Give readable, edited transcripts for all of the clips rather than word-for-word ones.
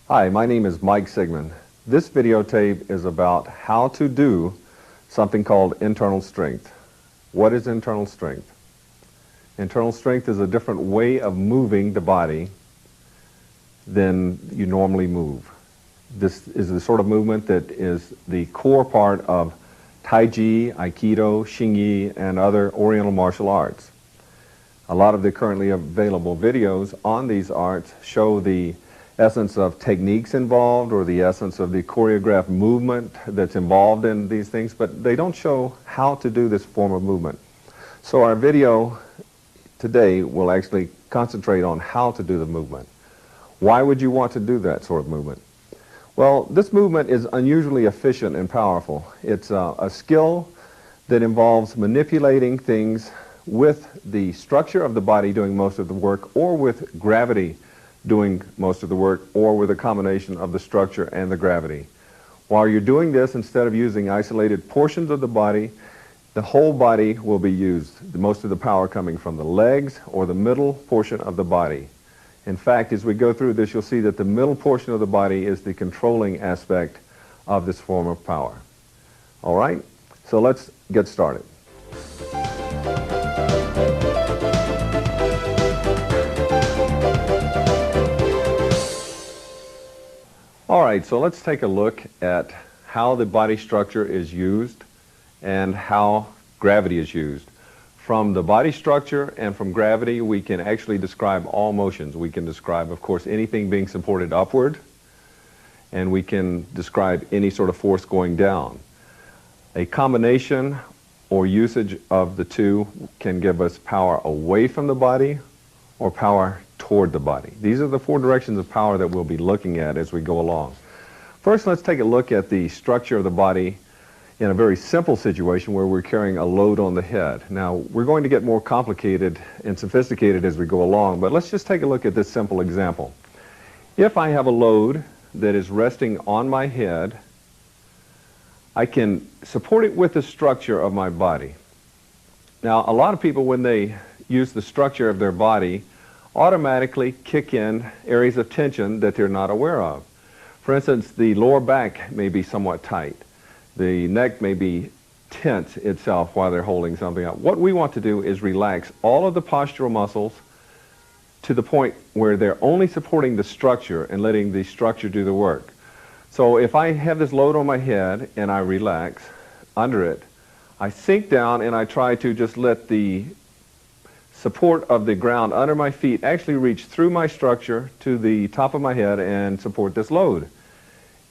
Hi, my name is Mike Sigmund. This videotape is about how to do something called internal strength. What is internal strength? Internal strength is a different way of moving the body than you normally move. This is the sort of movement that is the core part of Tai Chi, Aikido, Xingyi, and other Oriental martial arts. A lot of the currently available videos on these arts show the essence of techniques involved or the essence of the choreographed movement that's involved in these things, but they don't show how to do this form of movement. So our video today will actually concentrate on how to do the movement. Why would you want to do that sort of movement? Well, this movement is unusually efficient and powerful. It's a skill that involves manipulating things with the structure of the body doing most of the work, or with gravity doing most of the work, or with a combination of the structure and the gravity. While you're doing this, instead of using isolated portions of the body, the whole body will be used, most of the power coming from the legs or the middle portion of the body. In fact, as we go through this, you'll see that the middle portion of the body is the controlling aspect of this form of power. All right, so let's get started. All right, so let's take a look at how the body structure is used and how gravity is used. From the body structure and from gravity, we can actually describe all motions. We can describe, of course, anything being supported upward, and we can describe any sort of force going down. A combination or usage of the two can give us power away from the body or power toward the body. These are the four directions of power that we'll be looking at as we go along. First, let's take a look at the structure of the body in a very simple situation where we're carrying a load on the head. Now, we're going to get more complicated and sophisticated as we go along, but let's just take a look at this simple example. If I have a load that is resting on my head, I can support it with the structure of my body. Now, a lot of people, when they use the structure of their body, automatically kick in areas of tension that they're not aware of. For instance, the lower back may be somewhat tight. The neck may be tense itself while they're holding something up. What we want to do is relax all of the postural muscles to the point where they're only supporting the structure and letting the structure do the work. So if I have this load on my head and I relax under it, I sink down and I try to just let the support of the ground under my feet actually reach through my structure to the top of my head and support this load.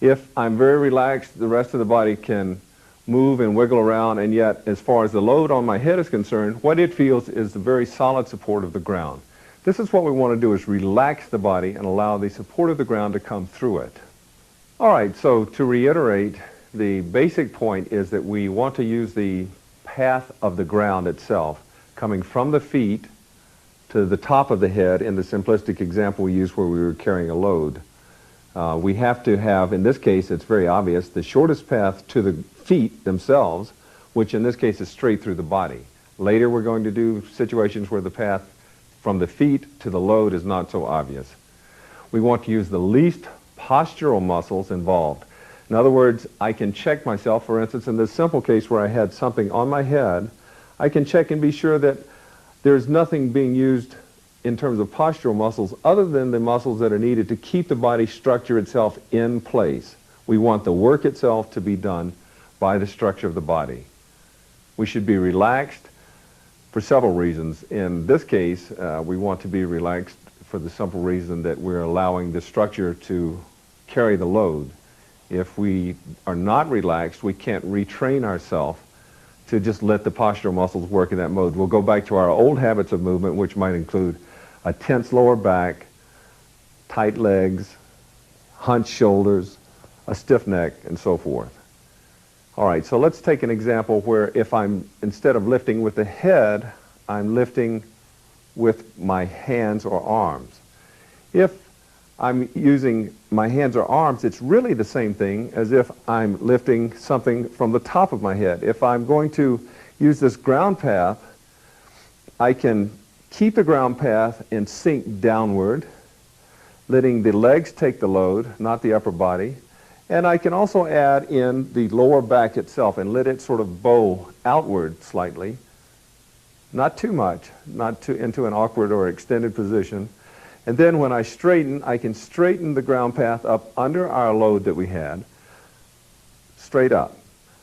If I'm very relaxed, the rest of the body can move and wiggle around, and yet as far as the load on my head is concerned, what it feels is the very solid support of the ground. This is what we want to do, is relax the body and allow the support of the ground to come through it. All right, so to reiterate, the basic point is that we want to use the path of the ground itself, coming from the feet to the top of the head in the simplistic example we used where we were carrying a load. We have to have, in this case, it's very obvious, the shortest path to the feet themselves, which in this case is straight through the body. Later we're going to do situations where the path from the feet to the load is not so obvious. We want to use the least postural muscles involved. In other words, I can check myself, for instance, in this simple case where I had something on my head, I can check and be sure that there's nothing being used in terms of postural muscles other than the muscles that are needed to keep the body structure itself in place. We want the work itself to be done by the structure of the body. We should be relaxed for several reasons. In this case, we want to be relaxed for the simple reason that we're allowing the structure to carry the load. If we are not relaxed, we can't retrain ourselves to just let the postural muscles work in that mode. We'll go back to our old habits of movement, which might include a tense lower back, tight legs, hunched shoulders, a stiff neck, and so forth. All right, so let's take an example where if I'm, instead of lifting with the head, I'm lifting with my hands or arms. If I'm using my hands or arms, it's really the same thing as if I'm lifting something from the top of my head. If I'm going to use this ground path, I can keep the ground path and sink downward, letting the legs take the load, not the upper body. And I can also add in the lower back itself and let it sort of bow outward slightly. Not too much, not too into an awkward or extended position. And then when I straighten, I can straighten the ground path up under our load that we had, straight up.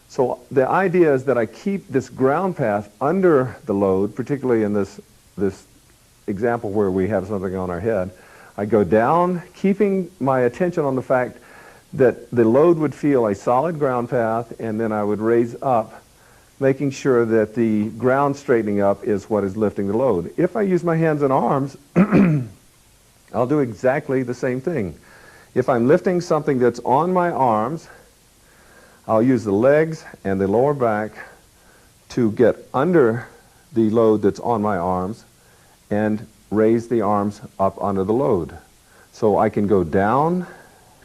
So the idea is that I keep this ground path under the load, particularly in this example where we have something on our head. I go down, keeping my attention on the fact that the load would feel a solid ground path, and then I would raise up, making sure that the ground straightening up is what is lifting the load. If I use my hands and arms, I'll do exactly the same thing. If I'm lifting something that's on my arms, I'll use the legs and the lower back to get under the load that's on my arms and raise the arms up under the load. So I can go down,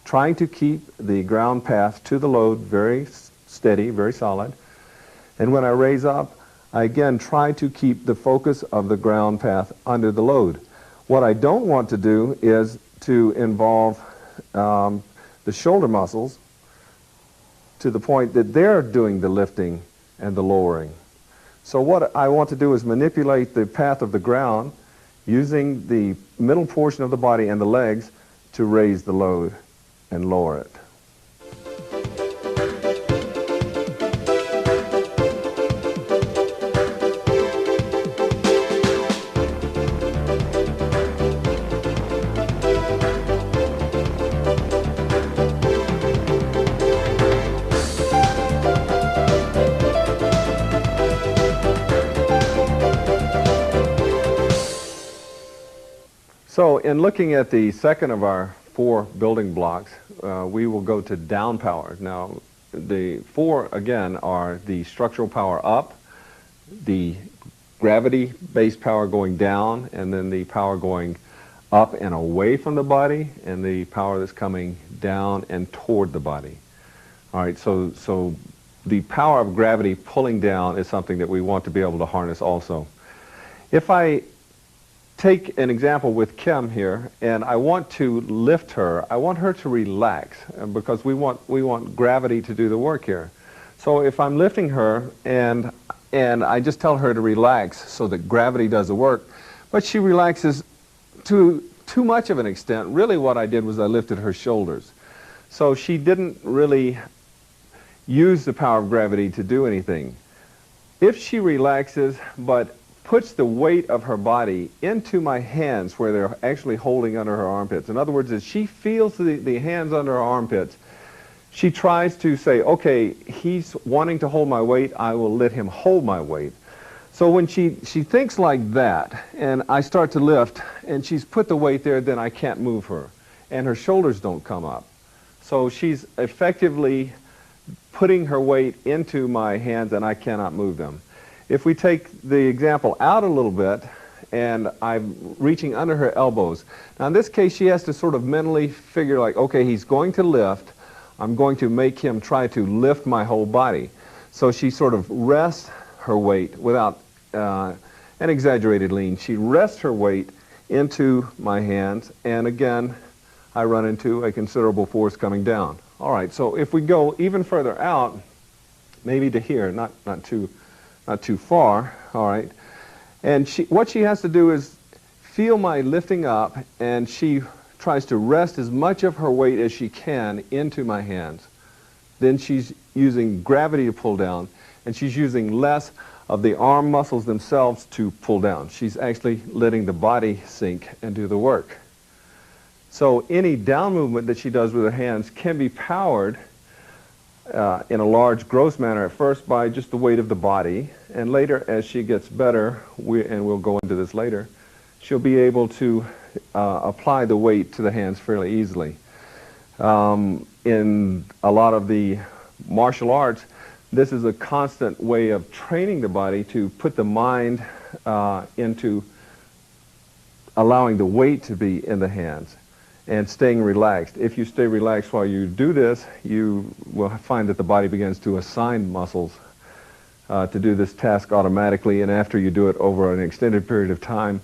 trying to keep the ground path to the load very steady, very solid. And when I raise up, I again try to keep the focus of the ground path under the load. What I don't want to do is to involve the shoulder muscles to the point that they're doing the lifting and the lowering. So what I want to do is manipulate the path of the ground using the middle portion of the body and the legs to raise the load and lower it. So in looking at the second of our 4 building blocks, we will go to down power. Now, the 4, again, are the structural power up, the gravity-based power going down, and then the power going up and away from the body, and the power that's coming down and toward the body. All right, so the power of gravity pulling down is something that we want to be able to harness also. If I take an example with Kim here, and I want to lift her. I want her to relax because we want gravity to do the work here. So if I'm lifting her and I just tell her to relax so that gravity does the work, but she relaxes to too much of an extent. Really what I did was I lifted her shoulders. So she didn't really use the power of gravity to do anything. If she relaxes but puts the weight of her body into my hands where they're actually holding under her armpits. In other words, as she feels the hands under her armpits, she tries to say, okay, he's wanting to hold my weight, I will let him hold my weight. So when she thinks like that, and I start to lift, and she's put the weight there, then I can't move her, and her shoulders don't come up. So she's effectively putting her weight into my hands, and I cannot move them. If we take the example out a little bit, and I'm reaching under her elbows. Now in this case, she has to sort of mentally figure like, okay, he's going to lift. I'm going to make him try to lift my whole body. So she sort of rests her weight without an exaggerated lean. She rests her weight into my hands, and again, I run into a considerable force coming down. All right, so if we go even further out, maybe to here, not too far, all right. And what she has to do is feel my lifting up, and she tries to rest as much of her weight as she can into my hands. Then she's using gravity to pull down, and she's using less of the arm muscles themselves to pull down. She's actually letting the body sink and do the work. So any down movement that she does with her hands can be powered in a large, gross manner at first by just the weight of the body, and later as she gets better, and we'll go into this later, she'll be able to apply the weight to the hands fairly easily. In a lot of the martial arts, this is a constant way of training the body to put the mind into allowing the weight to be in the hands and staying relaxed. If you stay relaxed while you do this, you will find that the body begins to assign muscles to do this task automatically, and after you do it over an extended period of time,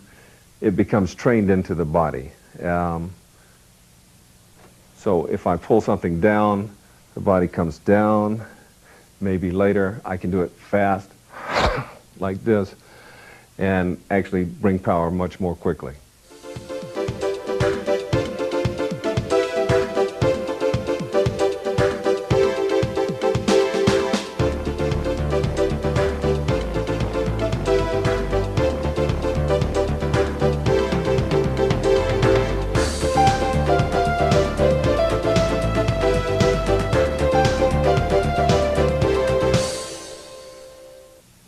it becomes trained into the body. So if I pull something down, the body comes down. Maybe later I can do it fast, like this, and actually bring power much more quickly.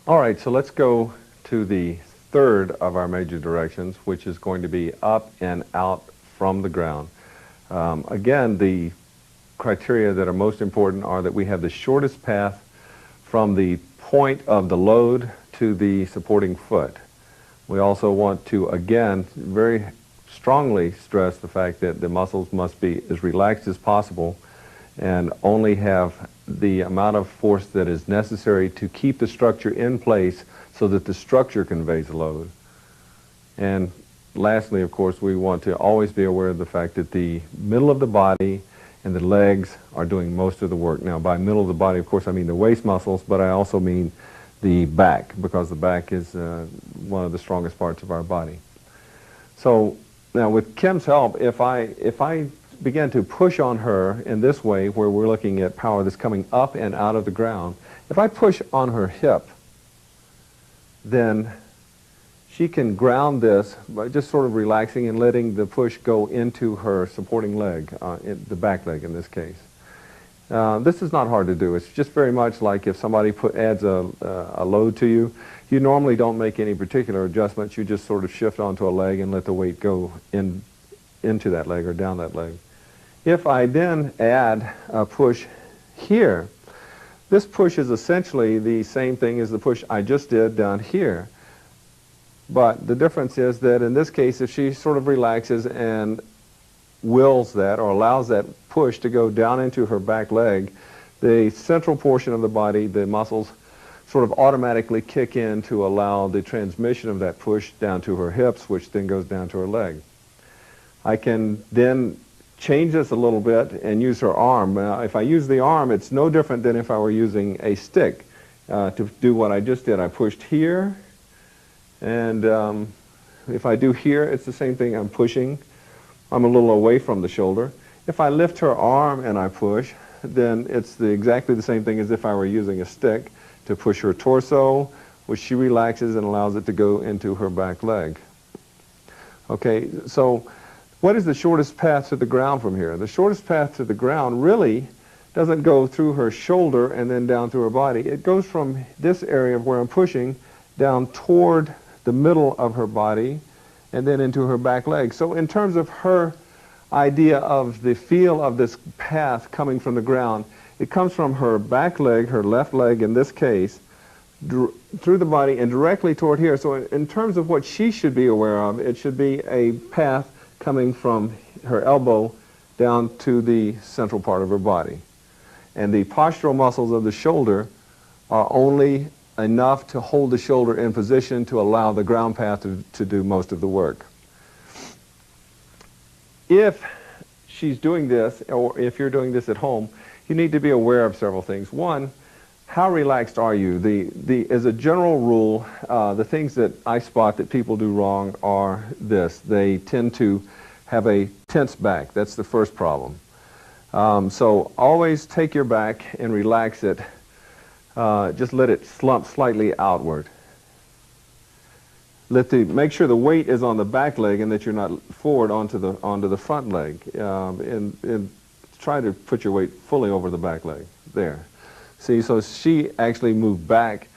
All right, so let's go to the third of our major directions, which is going to be up and out from the ground. Again, the criteria that are most important are that we have the shortest path from the point of the load to the supporting foot. We also want to, again, very strongly stress the fact that the muscles must be as relaxed as possible and only have the amount of force that is necessary to keep the structure in place so that the structure conveys the load. And lastly, of course, we want to always be aware of the fact that the middle of the body and the legs are doing most of the work. Now, by middle of the body, of course, I mean the waist muscles, but I also mean the back, because the back is one of the strongest parts of our body. So now with Kim's help, if I begin to push on her in this way, where we're looking at power that's coming up and out of the ground, if I push on her hip, then she can ground this by just sort of relaxing and letting the push go into her supporting leg, the back leg in this case. This is not hard to do. It's just very much like if somebody adds a load to you. You normally don't make any particular adjustments. You just sort of shift onto a leg and let the weight go into that leg or down that leg. If I then add a push here, this push is essentially the same thing as the push I just did down here. But the difference is that in this case, if she sort of relaxes and wills that or allows that push to go down into her back leg, the central portion of the body, the muscles, sort of automatically kick in to allow the transmission of that push down to her hips, which then goes down to her leg. I can then change this a little bit and use her arm. Now, if I use the arm, it's no different than if I were using a stick. To do what I just did, I pushed here, and if I do here, it's the same thing. I'm pushing. I'm a little away from the shoulder. If I lift her arm and I push, then it's exactly the same thing as if I were using a stick to push her torso, which she relaxes and allows it to go into her back leg. Okay, so what is the shortest path to the ground from here? The shortest path to the ground really doesn't go through her shoulder and then down through her body. It goes from this area where I'm pushing down toward the middle of her body and then into her back leg. So in terms of her idea of the feel of this path coming from the ground, it comes from her back leg, her left leg in this case, through the body and directly toward here. So in terms of what she should be aware of, it should be a path coming from her elbow down to the central part of her body. And the postural muscles of the shoulder are only enough to hold the shoulder in position to allow the ground path to do most of the work. If she's doing this, or if you're doing this at home, you need to be aware of several things. One, how relaxed are you? As a general rule, the things that I spot that people do wrong are this. They tend to have a tense back. That's the first problem. So always take your back and relax it. Just let it slump slightly outward. Make sure the weight is on the back leg and that you're not forward onto the front leg. And try to put your weight fully over the back leg. There. See, so she actually moved back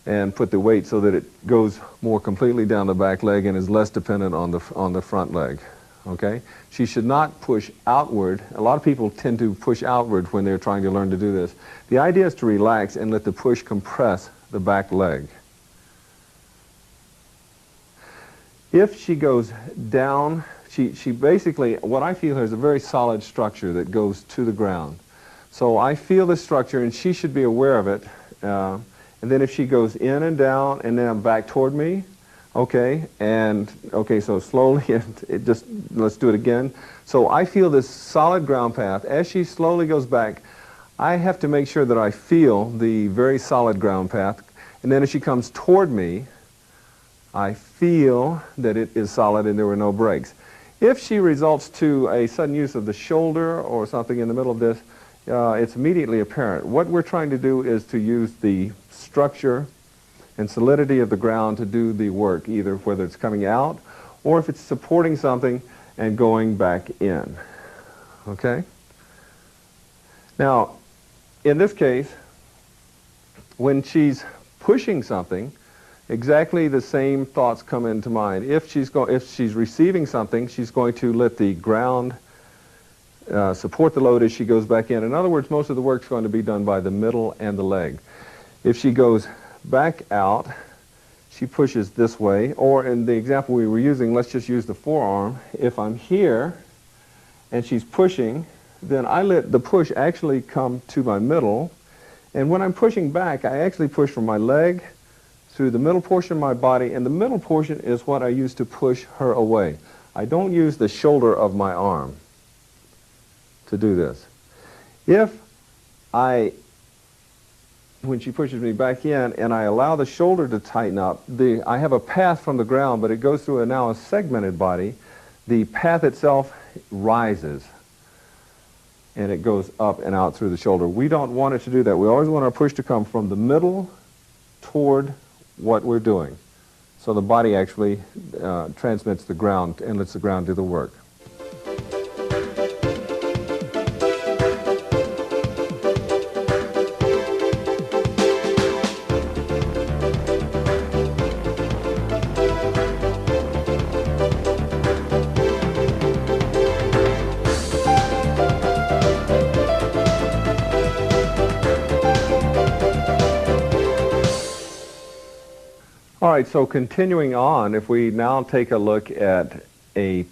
and put the weight so that it goes more completely down the back leg and is less dependent on the front leg. Okay? She should not push outward. A lot of people tend to push outward when they're trying to learn to do this. The idea is to relax and let the push compress the back leg. If she goes down, she basically, what I feel here is a very solid structure that goes to the ground. So I feel this structure and she should be aware of it. And then if she goes in and down and then back toward me, Okay, and okay, so slowly, and let's do it again. So I feel this solid ground path. As she slowly goes back, I have to make sure that I feel the very solid ground path. And then as she comes toward me, I feel that it is solid and there were no breaks. If she results to a sudden use of the shoulder or something in the middle of this, it's immediately apparent. What we're trying to do is to use the structure and solidity of the ground to do the work, either whether it's coming out or if it's supporting something and going back in. Okay? Now, in this case, when she's pushing something, exactly the same thoughts come into mind. If she's receiving something, she's going to let the ground support the load as she goes back in. In other words, most of the work's going to be done by the middle and the leg. If she goes back out, she pushes this way, or in the example we were using, let's just use the forearm. If I'm here and she's pushing, then I let the push actually come to my middle, and when I'm pushing back, I actually push from my leg through the middle portion of my body, and the middle portion is what I use to push her away. I don't use the shoulder of my arm to do this. When she pushes me back in and I allow the shoulder to tighten up, I have a path from the ground, but it goes through now a segmented body. The path itself rises and it goes up and out through the shoulder. We don't want it to do that. We always want our push to come from the middle toward what we're doing. So the body actually transmits the ground and lets the ground do the work. All right, so continuing on, if we now take a look at a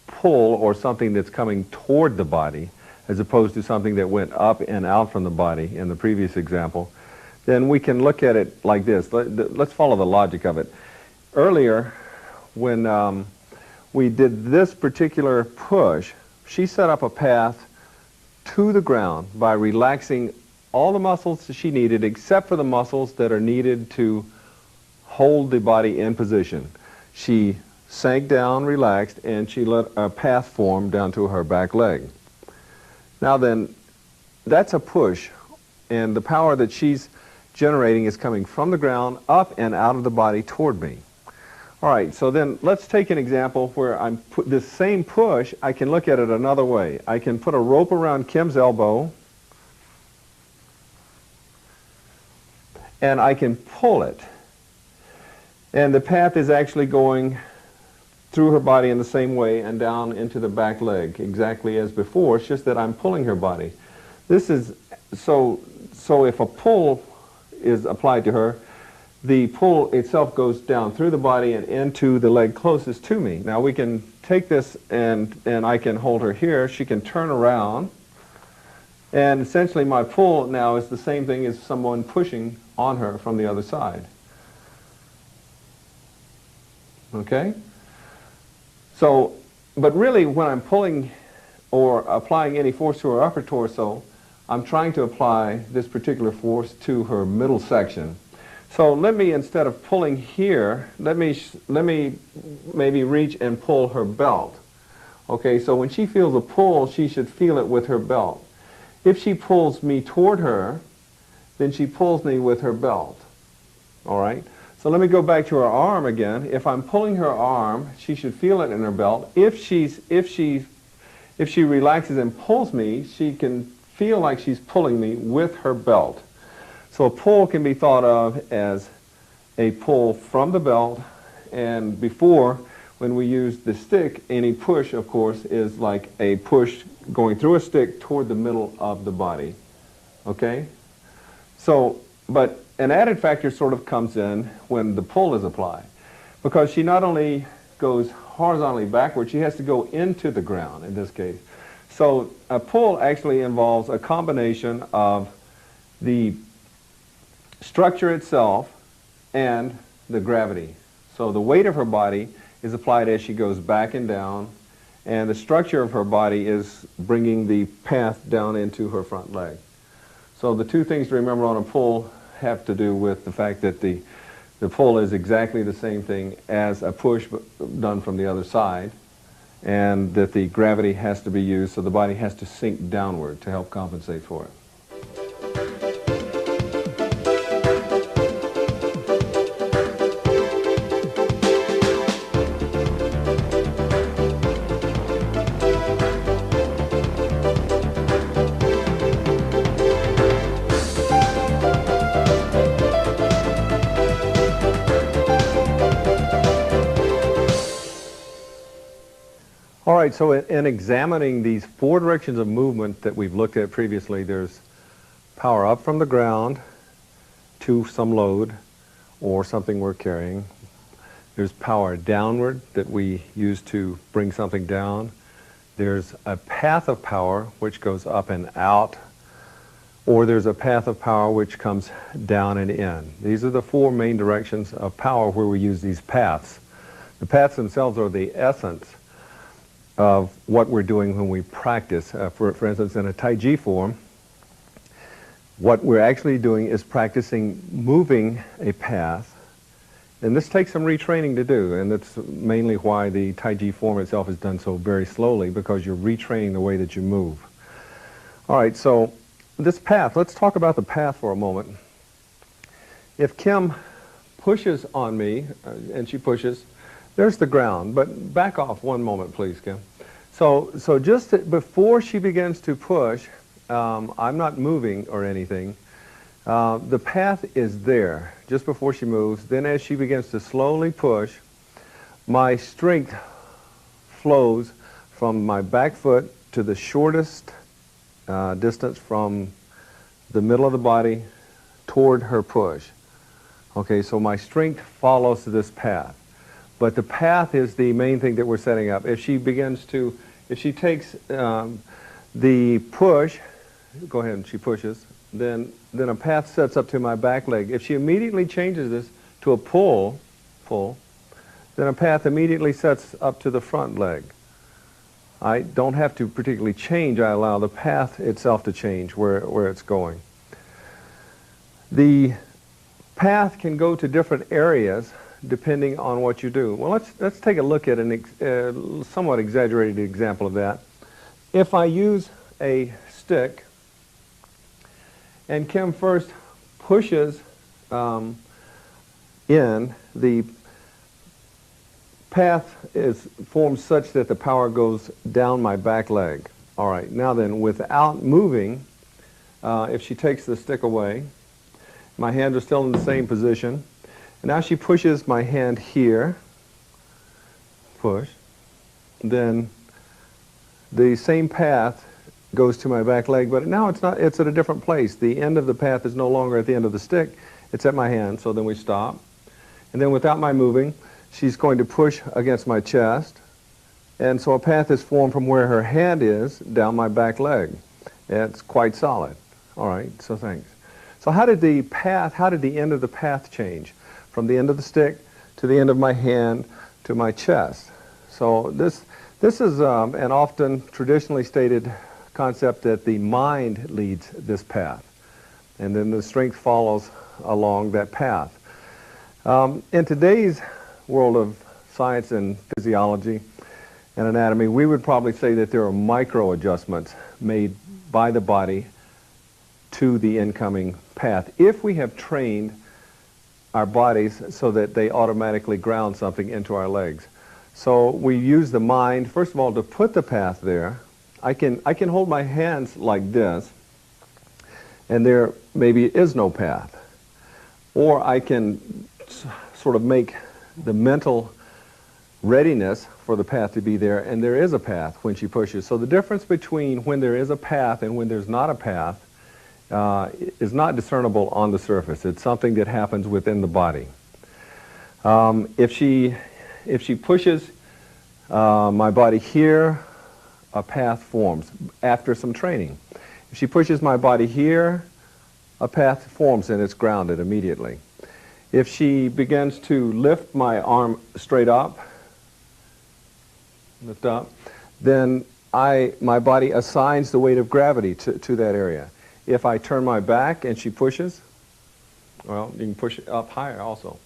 pull or something that's coming toward the body, as opposed to something that went up and out from the body in the previous example, then we can look at it like this. Let's follow the logic of it. Earlier, when we did this particular push, she set up a path to the ground by relaxing all the muscles that she needed except for the muscles that are needed to hold the body in position. She sank down, relaxed, and she let a path form down to her back leg. Now then, that's a push, and the power that she's generating is coming from the ground up and out of the body toward me. All right, so then let's take an example where I'm this same push, I can look at it another way. I can put a rope around Kim's elbow, and I can pull it. And the path is actually going through her body in the same way and down into the back leg, exactly as before. It's just that I'm pulling her body. This is, so if a pull is applied to her, the pull itself goes down through the body and into the leg closest to me. Now we can take this and I can hold her here. She can turn around. And essentially my pull now is the same thing as someone pushing on her from the other side. Okay? So, but really when I'm pulling or applying any force to her upper torso, I'm trying to apply this particular force to her middle section. So let me, instead of pulling here, let me maybe reach and pull her belt. Okay, so when she feels a pull, she should feel it with her belt. If she pulls me toward her, then she pulls me with her belt. All right? So let me go back to her arm again. If I'm pulling her arm, she should feel it in her belt. If she relaxes and pulls me, she can feel like she's pulling me with her belt. So a pull can be thought of as a pull from the belt, and before, when we use the stick, any push, of course, is like a push going through a stick toward the middle of the body. Okay? So, but an added factor sort of comes in when the pull is applied, because she not only goes horizontally backward, she has to go into the ground in this case. So a pull actually involves a combination of the structure itself and the gravity. So the weight of her body is applied as she goes back and down, and the structure of her body is bringing the path down into her front leg. So the two things to remember on a pull have to do with the fact that the pull is exactly the same thing as a push done from the other side, and that the gravity has to be used, so the body has to sink downward to help compensate for it. All right, so in examining these four directions of movement that we've looked at previously, there's power up from the ground to some load or something we're carrying. There's power downward that we use to bring something down. There's a path of power which goes up and out, or there's a path of power which comes down and in. These are the four main directions of power where we use these paths. The paths themselves are the essence of what we're doing when we practice. For instance, in a Tai Chi form, what we're actually doing is practicing moving a path, and this takes some retraining to do, and that's mainly why the Tai Chi form itself is done so very slowly, because you're retraining the way that you move. All right, so this path, let's talk about the path for a moment. If Kim pushes on me, and she pushes, there's the ground, but back off one moment, please, Kim. So just before she begins to push, I'm not moving or anything. The path is there just before she moves. Then as she begins to slowly push, my strength flows from my back foot to the shortest distance from the middle of the body toward her push. Okay, so my strength follows this path. But the path is the main thing that we're setting up. If she takes the push, go ahead and she pushes, then a path sets up to my back leg. If she immediately changes this to a pull, then a path immediately sets up to the front leg. I don't have to particularly change, I allow the path itself to change where it's going. The path can go to different areas depending on what you do. Well, let's take a look at a somewhat exaggerated example of that. If I use a stick and Kim first pushes in, the path is formed such that the power goes down my back leg. All right, now then, without moving, if she takes the stick away, my hands are still in the same position. And now she pushes my hand here, push, then the same path goes to my back leg, but now it's at a different place. The end of the path is no longer at the end of the stick, it's at my hand, so then we stop. And then without my moving, she's going to push against my chest, and so a path is formed from where her hand is down my back leg. It's quite solid. All right, so thanks. So how did the end of the path change? From the end of the stick to the end of my hand to my chest. So this is an often traditionally stated concept that the mind leads this path, and then the strength follows along that path. In today's world of science and physiology and anatomy, we would probably say that there are micro adjustments made by the body to the incoming path if we have trained our bodies so that they automatically ground something into our legs. So we use the mind, first of all, to put the path there. I can hold my hands like this, and there maybe is no path. Or I can sort of make the mental readiness for the path to be there, and there is a path when she pushes. So the difference between when there is a path and when there's not a path is not discernible on the surface. It's something that happens within the body. If she pushes my body here, a path forms after some training. If she pushes my body here, a path forms and it's grounded immediately. If she begins to lift my arm straight up, lift up, then my body assigns the weight of gravity to that area. If I turn my back and she pushes, well, you can push it up higher also.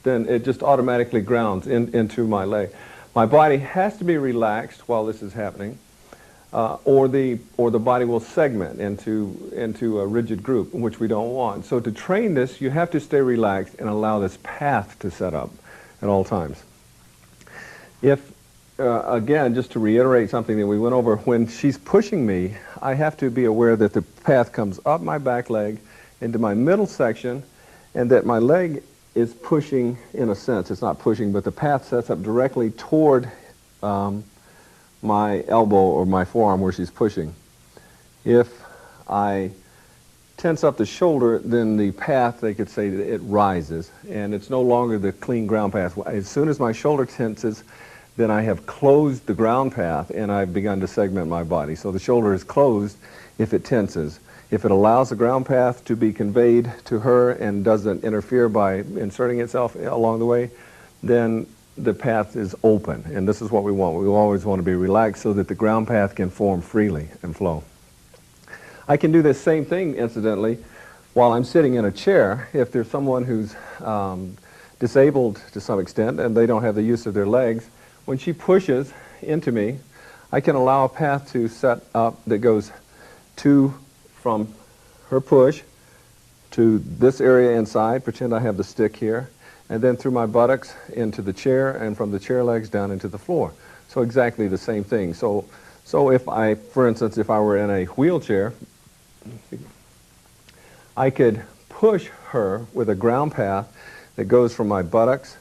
Then it just automatically grounds into my leg. My body has to be relaxed while this is happening, or the body will segment into a rigid group, which we don't want. So to train this, you have to stay relaxed and allow this path to set up at all times. If again, just to reiterate something that we went over, when she's pushing me, I have to be aware that the path comes up my back leg into my middle section, and that my leg is pushing, in a sense, it's not pushing, but the path sets up directly toward my elbow or my forearm where she's pushing. If I tense up the shoulder, then the path, they could say, that it rises, and it's no longer the clean ground path. As soon as my shoulder tenses, then I have closed the ground path and I've begun to segment my body. So the shoulder is closed if it tenses. If it allows the ground path to be conveyed to her and doesn't interfere by inserting itself along the way, then the path is open. And this is what we want. We always want to be relaxed so that the ground path can form freely and flow. I can do this same thing, incidentally, while I'm sitting in a chair. If there's someone who's disabled to some extent and they don't have the use of their legs, when she pushes into me, I can allow a path to set up that goes from her push to this area inside, pretend I have the stick here, and then through my buttocks into the chair, and from the chair legs down into the floor. So exactly the same thing. So if I, for instance, if I were in a wheelchair, I could push her with a ground path that goes from my buttocks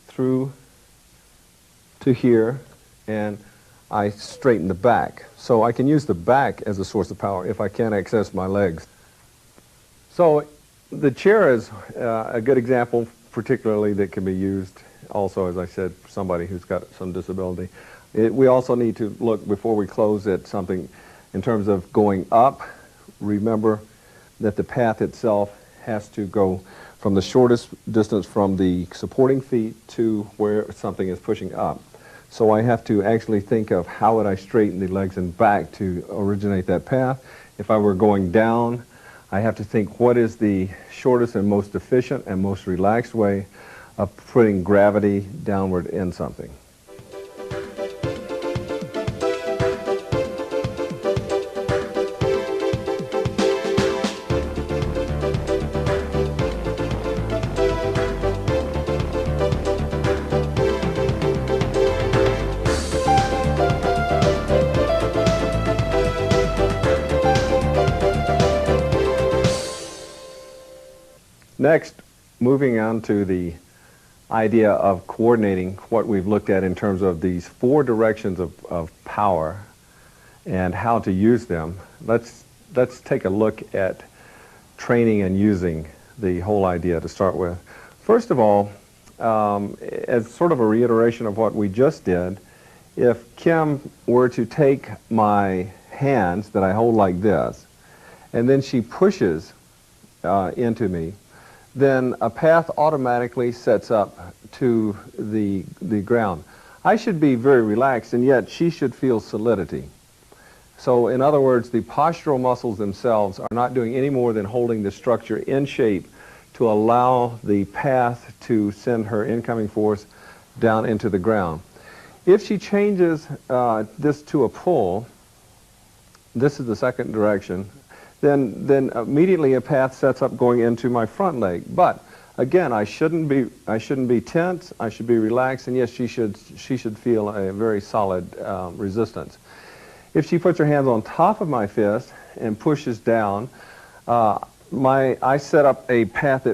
through to here, and I straighten the back. So I can use the back as a source of power if I can't access my legs. So the chair is a good example, particularly, that can be used also, as I said, for somebody who's got some disability. We also need to look, before we close, at something in terms of going up. Remember that the path itself has to go from the shortest distance from the supporting feet to where something is pushing up. So I have to actually think of how would I straighten the legs and back to originate that path. If I were going down, I have to think what is the shortest and most efficient and most relaxed way of putting gravity downward in something. Next, moving on to the idea of coordinating what we've looked at in terms of these four directions of power and how to use them, let's take a look at training and using the whole idea to start with. First of all, as sort of a reiteration of what we just did, if Kim were to take my hands that I hold like this, and then she pushes into me, then a path automatically sets up to the ground. I should be very relaxed, and yet she should feel solidity. So in other words, the postural muscles themselves are not doing any more than holding the structure in shape to allow the path to send her incoming force down into the ground. If she changes this to a pull, this is the second direction, then immediately a path sets up going into my front leg. But again, I shouldn't be tense. I should be relaxed, and yes, she should feel a very solid resistance. If she puts her hands on top of my fist and pushes down, I set up a path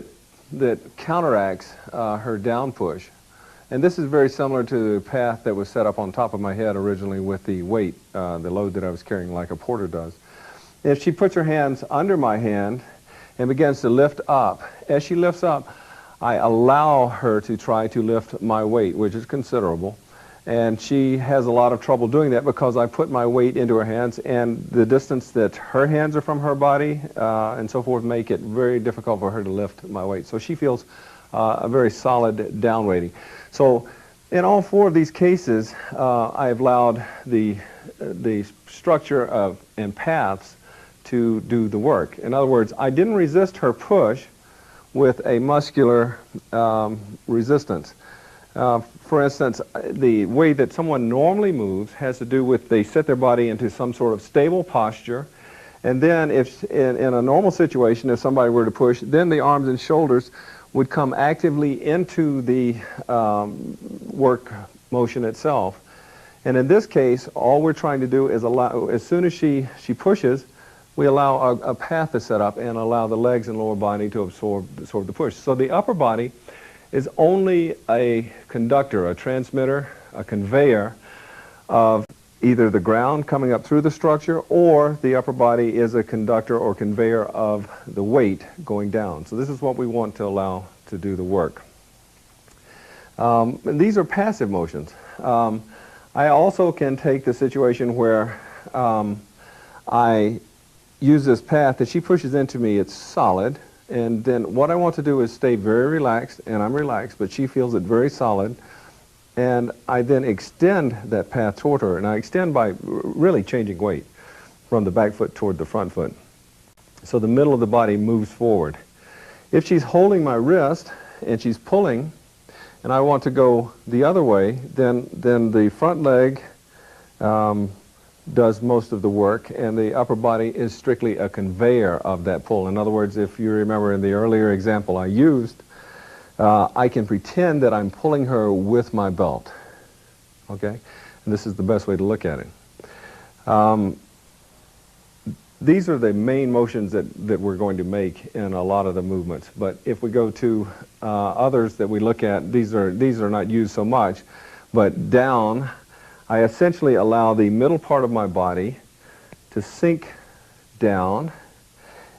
that counteracts her down push. And this is very similar to the path that was set up on top of my head originally with the weight, the load that I was carrying, like a porter does. If she puts her hands under my hand and begins to lift up, as she lifts up, I allow her to try to lift my weight, which is considerable. And she has a lot of trouble doing that because I put my weight into her hands, and the distance that her hands are from her body and so forth make it very difficult for her to lift my weight. So she feels a very solid down weighting. So in all four of these cases, I have allowed the structure of and paths to do the work. In other words, I didn't resist her push with a muscular resistance. For instance, the way that someone normally moves has to do with they set their body into some sort of stable posture, and then if in a normal situation, if somebody were to push, then the arms and shoulders would come actively into the work motion itself. And in this case, all we're trying to do is allow, as soon as she pushes, we allow a path to set up and allow the legs and lower body to absorb the push. So the upper body is only a conductor, a transmitter, a conveyor of either the ground coming up through the structure, or the upper body is a conductor or conveyor of the weight going down. So this is what we want to allow to do the work. And these are passive motions. I also can take the situation where I use this path that she pushes into me. It's solid. And then what I want to do is stay very relaxed, and I'm relaxed, but she feels it very solid. And I then extend that path toward her, and I extend by really changing weight from the back foot toward the front foot. So the middle of the body moves forward. If she's holding my wrist and she's pulling, and I want to go the other way, then the front leg does most of the work, and the upper body is strictly a conveyor of that pull. In other words, if you remember in the earlier example I used, I can pretend that I'm pulling her with my belt, okay? And this is the best way to look at it. These are the main motions that we're going to make in a lot of the movements. But if we go to others that we look at, these are not used so much. But down, I essentially allow the middle part of my body to sink down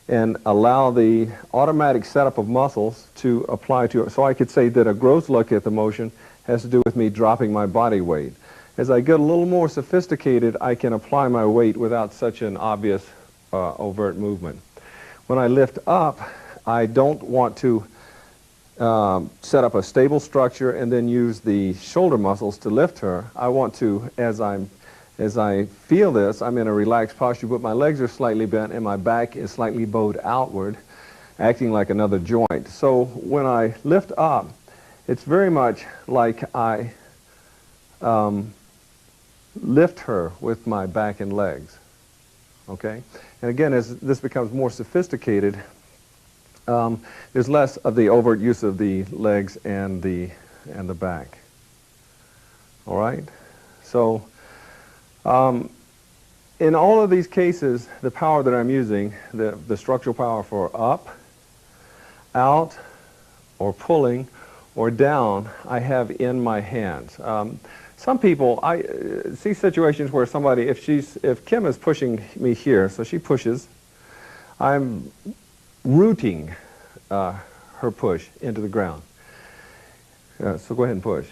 and allow the automatic setup of muscles to apply to it. So I could say that a gross look at the motion has to do with me dropping my body weight. As I get a little more sophisticated, I can apply my weight without such an obvious overt movement. When I lift up, I don't want to set up a stable structure and then use the shoulder muscles to lift her. I want to, as I feel this, I'm in a relaxed posture, but my legs are slightly bent and my back is slightly bowed outward, acting like another joint. So when I lift up, it's very much like I lift her with my back and legs, okay? And again, as this becomes more sophisticated, there's less of the overt use of the legs and the back. All right? So in all of these cases, the power that I'm using, the structural power for up, out, or pulling, or down, I have in my hands. Some people, I see situations where somebody, if Kim is pushing me here, so she pushes, I'm rooting her push into the ground. So go ahead and push.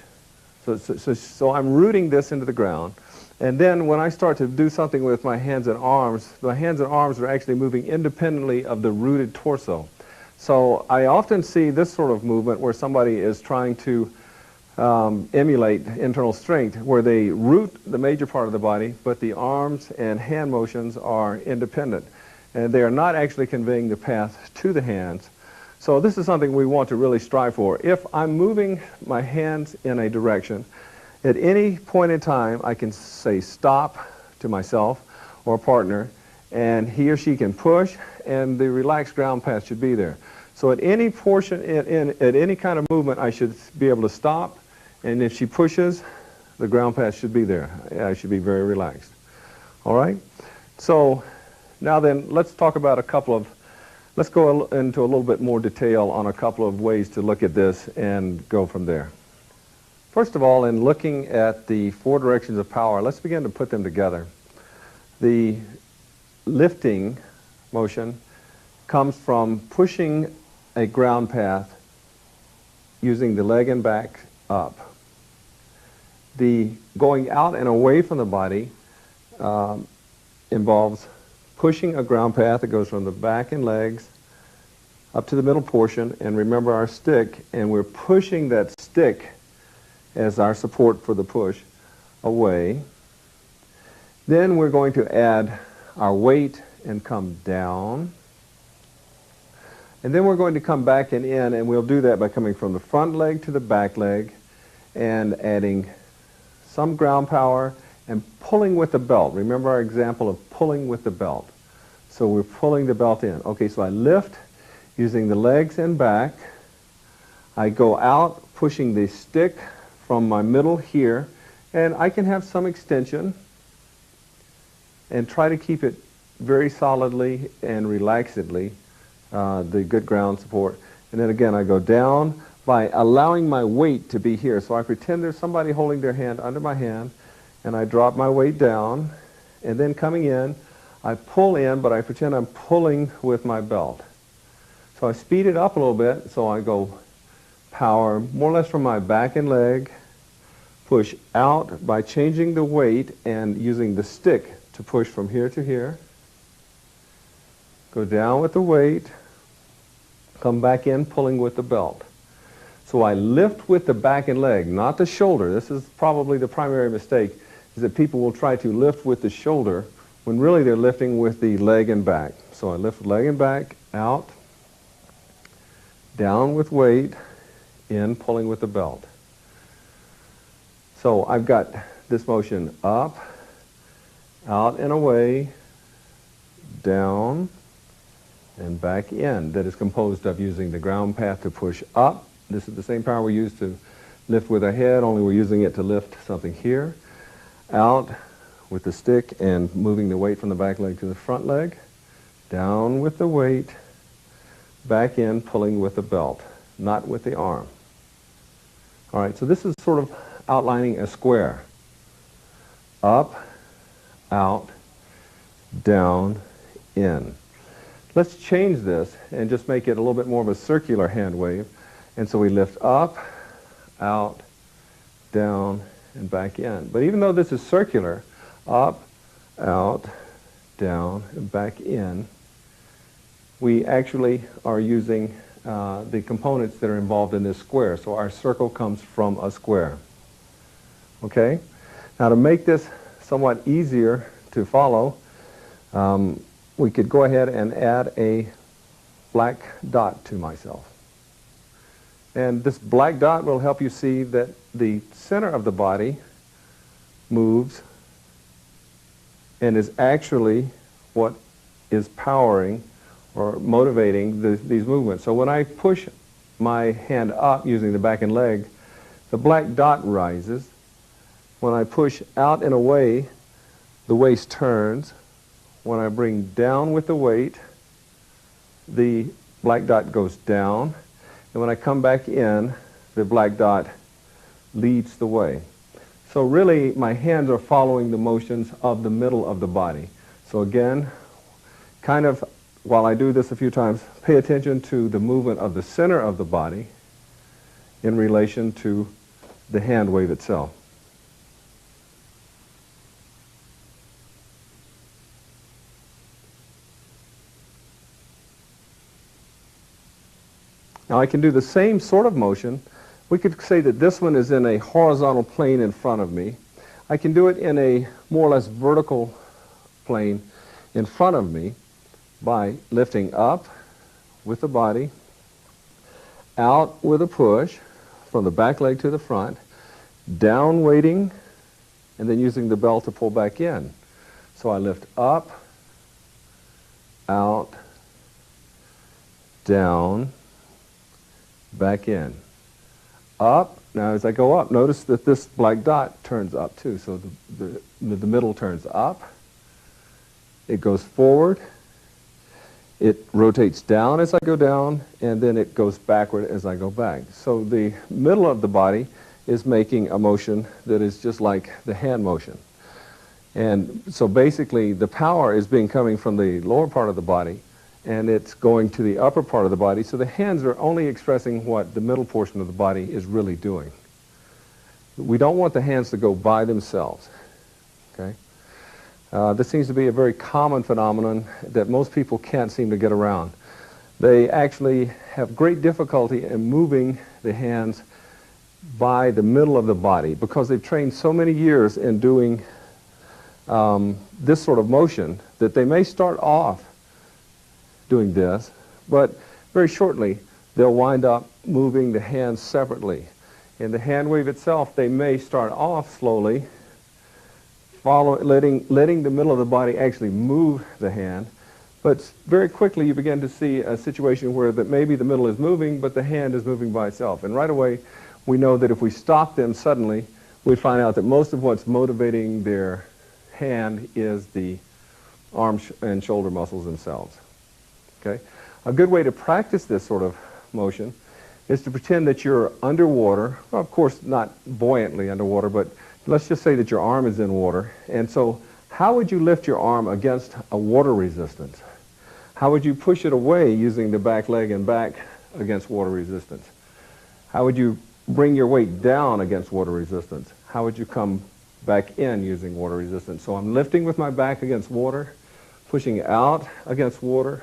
So I'm rooting this into the ground, and then when I start to do something with my hands and arms are actually moving independently of the rooted torso. So I often see this sort of movement where somebody is trying to emulate internal strength, where they root the major part of the body, but the arms and hand motions are independent. And they are not actually conveying the path to the hands. So this is something we want to really strive for. If I'm moving my hands in a direction, at any point in time I can say stop to myself or a partner, and he or she can push, and the relaxed ground path should be there. So at any portion, at any kind of movement, I should be able to stop, and if she pushes, the ground path should be there. I should be very relaxed. All right? So now then, let's talk about let's go into a little bit more detail on a couple of ways to look at this and go from there. First of all, in looking at the four directions of power, let's begin to put them together. The lifting motion comes from pushing a ground path using the leg and back up. The going out and away from the body involves pushing a ground path that goes from the back and legs up to the middle portion, and remember our stick, and we're pushing that stick as our support for the push away. Then we're going to add our weight and come down. And then we're going to come back and in, and we'll do that by coming from the front leg to the back leg and adding some ground power and pulling with the belt. Remember our example of pulling with the belt. So we're pulling the belt in. Okay, so I lift using the legs and back. I go out pushing the stick from my middle here, and I can have some extension and try to keep it very solidly and relaxedly, the good ground support. And then again, I go down by allowing my weight to be here. So I pretend there's somebody holding their hand under my hand, and I drop my weight down, and then coming in, I pull in, but I pretend I'm pulling with my belt. So I speed it up a little bit, so I go power more or less from my back and leg, push out by changing the weight and using the stick to push from here to here, go down with the weight, come back in pulling with the belt. So I lift with the back and leg, not the shoulder. This is probably the primary mistake, is that people will try to lift with the shoulder when really they're lifting with the leg and back. So I lift leg and back, out, down with weight, in, pulling with the belt. So I've got this motion up, out and away, down, and back in, that is composed of using the ground path to push up. This is the same power we use to lift with our head, only we're using it to lift something here. Out with the stick and moving the weight from the back leg to the front leg. Down with the weight, back in, pulling with the belt, not with the arm. All right, so this is sort of outlining a square. Up, out, down, in. Let's change this and just make it a little bit more of a circular hand wave. And so we lift up, out, down, and back in. But even though this is circular, up, out, down, and back in, we actually are using the components that are involved in this square. So our circle comes from a square. Okay? Now to make this somewhat easier to follow, we could go ahead and add a black dot to myself. And this black dot will help you see that the center of the body moves and is actually what is powering or motivating these movements. So when I push my hand up using the back and leg, the black dot rises. When I push out and away, the waist turns. When I bring down with the weight, the black dot goes down. And when I come back in, the black dot leads the way. So really, my hands are following the motions of the middle of the body. So again, kind of, while I do this a few times, pay attention to the movement of the center of the body in relation to the hand wave itself. Now I can do the same sort of motion. We could say that this one is in a horizontal plane in front of me. I can do it in a more or less vertical plane in front of me by lifting up with the body, out with a push from the back leg to the front, down weighting, and then using the belt to pull back in. So I lift up, out, down, back in. Up. Now as I go up, notice that this black dot turns up too. So the middle turns up. It goes forward. It rotates down as I go down, and then it goes backward as I go back. So the middle of the body is making a motion that is just like the hand motion. And so basically the power is coming from the lower part of the body, and it's going to the upper part of the body, so the hands are only expressing what the middle portion of the body is really doing. We don't want the hands to go by themselves. Okay? This seems to be a very common phenomenon that most people can't seem to get around. They actually have great difficulty in moving the hands by the middle of the body because they've trained so many years in doing this sort of motion that they may start off doing this, but very shortly they'll wind up moving the hands separately. In the hand wave itself, they may start off slowly, letting the middle of the body actually move the hand, but very quickly you begin to see a situation where that maybe the middle is moving, but the hand is moving by itself. And right away, we know that if we stop them suddenly, we find out that most of what's motivating their hand is the arm and shoulder muscles themselves. Okay? A good way to practice this sort of motion is to pretend that you're underwater, well, of course not buoyantly underwater, but let's just say that your arm is in water. And so how would you lift your arm against a water resistance? How would you push it away using the back leg and back against water resistance? How would you bring your weight down against water resistance? How would you come back in using water resistance? So I'm lifting with my back against water, pushing out against water,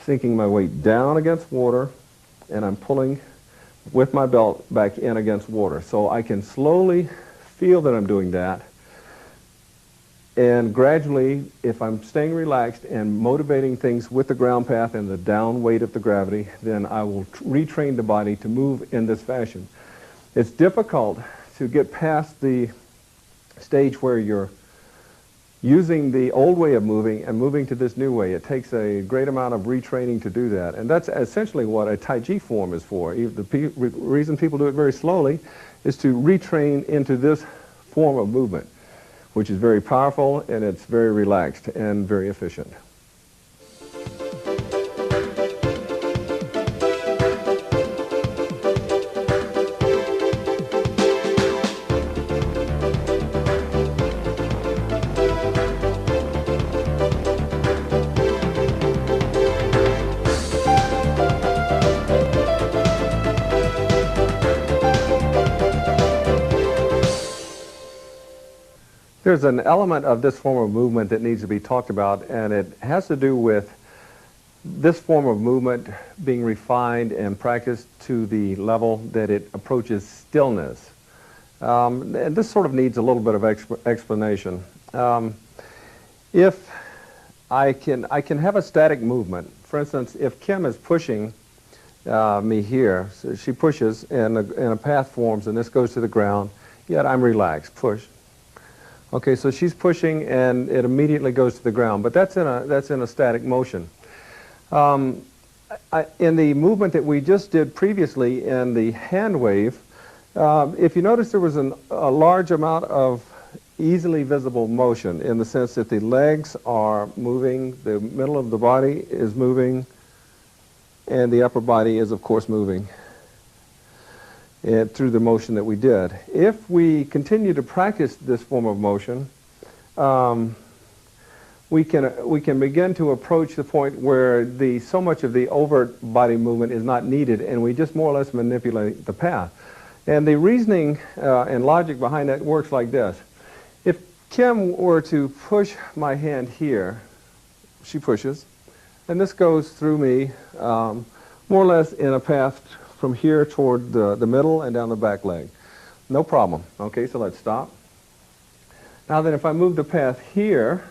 sinking my weight down against water, and I'm pulling with my belt back in against water. So I can slowly feel that I'm doing that, and gradually, if I'm staying relaxed and motivating things with the ground path and the down weight of the gravity, then I will retrain the body to move in this fashion. It's difficult to get past the stage where you're using the old way of moving and moving to this new way. It takes a great amount of retraining to do that, and that's essentially what a Tai Chi form is for. The reason people do it very slowly is to retrain into this form of movement, which is very powerful, and it's very relaxed and very efficient. There's an element of this form of movement that needs to be talked about, and it has to do with this form of movement being refined and practiced to the level that it approaches stillness. And this sort of needs a little bit of explanation. If I can have a static movement. For instance, if Kim is pushing me here, so she pushes and a path forms and this goes to the ground, yet I'm relaxed, push. Okay, so she's pushing and it immediately goes to the ground, but that's in a static motion. In the movement that we just did previously in the hand wave, if you notice there was a large amount of easily visible motion in the sense that the legs are moving, the middle of the body is moving, and the upper body is of course moving through the motion that we did. If we continue to practice this form of motion, we can begin to approach the point where so much of the overt body movement is not needed, and we just more or less manipulate the path. And the reasoning and logic behind that works like this. If Kim were to push my hand here, she pushes, and this goes through me more or less in a path from here toward the middle and down the back leg. No problem. Okay, so let's stop. Now then, if I move the path here,